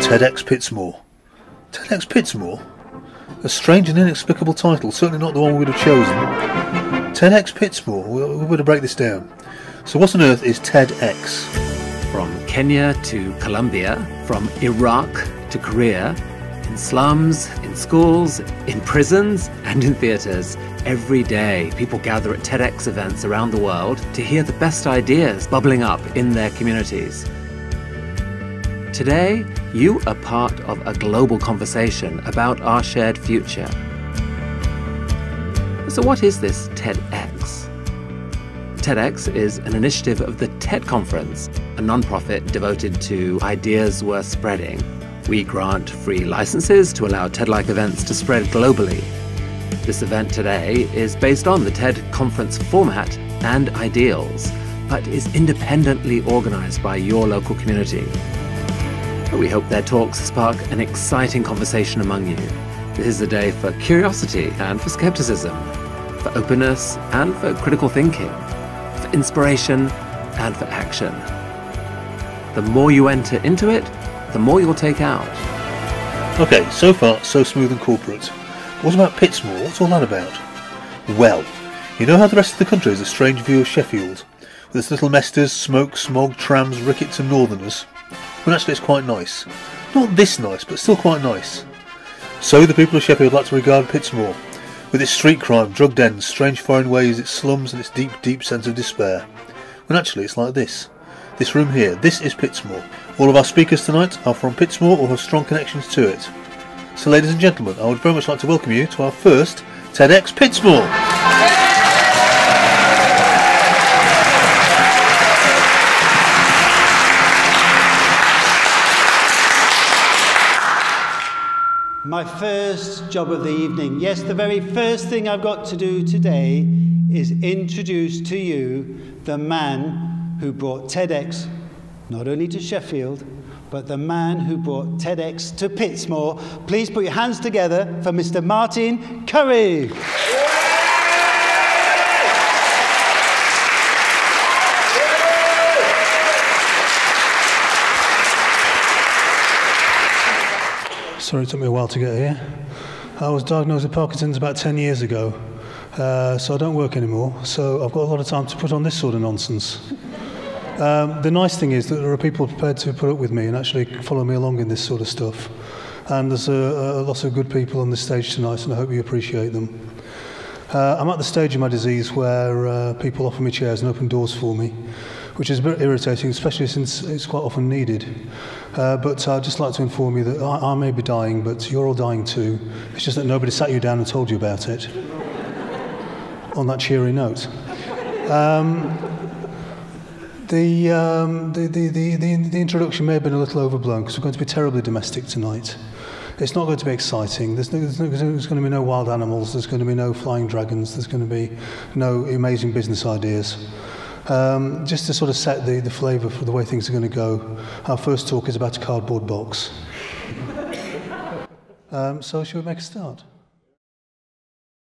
TEDxPitsmoor. TEDxPitsmoor? A strange and inexplicable title, certainly not the one we would have chosen. TEDxPitsmoor, we better break this down. So what on earth is TEDx? From Kenya to Colombia, from Iraq to Korea, in slums, in schools, in prisons, and in theatres, every day people gather at TEDx events around the world to hear the best ideas bubbling up in their communities. Today, you are part of a global conversation about our shared future. So what is this TEDx? TEDx is an initiative of the TED Conference, a non-profit devoted to ideas worth spreading. We grant free licenses to allow TED-like events to spread globally. This event today is based on the TED Conference format and ideals, but is independently organized by your local community. We hope their talks spark an exciting conversation among you. This is a day for curiosity and for skepticism, for openness and for critical thinking, for inspiration and for action. The more you enter into it, the more you'll take out. Okay, so far so smooth and corporate. What about Pitsmoor? What's all that about? Well, you know how the rest of the country is a strange view of Sheffield, with its little mesters, smoke, smog, trams, rickets and northerners? Well, actually it's quite nice. Not this nice, but still quite nice. So the people of Sheffield like to regard Pitsmoor, with its street crime, drug dens, strange foreign ways, its slums and its deep, deep sense of despair. Well, actually it's like this. This room here, this is Pitsmoor. All of our speakers tonight are from Pitsmoor or have strong connections to it. So ladies and gentlemen, I would very much like to welcome you to our first TEDxPitsmoor. My first job of the evening. Yes, the very first thing I've got to do today is introduce to you the man who brought TEDx not only to Sheffield, but the man who brought TEDx to Pitsmoor. Please put your hands together for Mr. Martin Currie. Sorry it took me a while to get here. I was diagnosed with Parkinson's about 10 years ago, so I don't work anymore, so I've got a lot of time to put on this sort of nonsense. The nice thing is that there are people prepared to put up with me and actually follow me along in this sort of stuff. And there's a lot of good people on this stage tonight, and I hope you appreciate them. I'm at the stage of my disease where people offer me chairs and open doors for me, which is a bit irritating, especially since it's quite often needed. But I'd just like to inform you that I may be dying, but you're all dying too. It's just that nobody sat you down and told you about it. On that cheery note. The introduction may have been a little overblown because we're going to be terribly domestic tonight. It's not going to be exciting. There's going to be no wild animals. There's going to be no flying dragons. There's going to be no amazing business ideas. Just to sort of set the flavour for the way things are going to go, our first talk is about a cardboard box. So shall we make a start?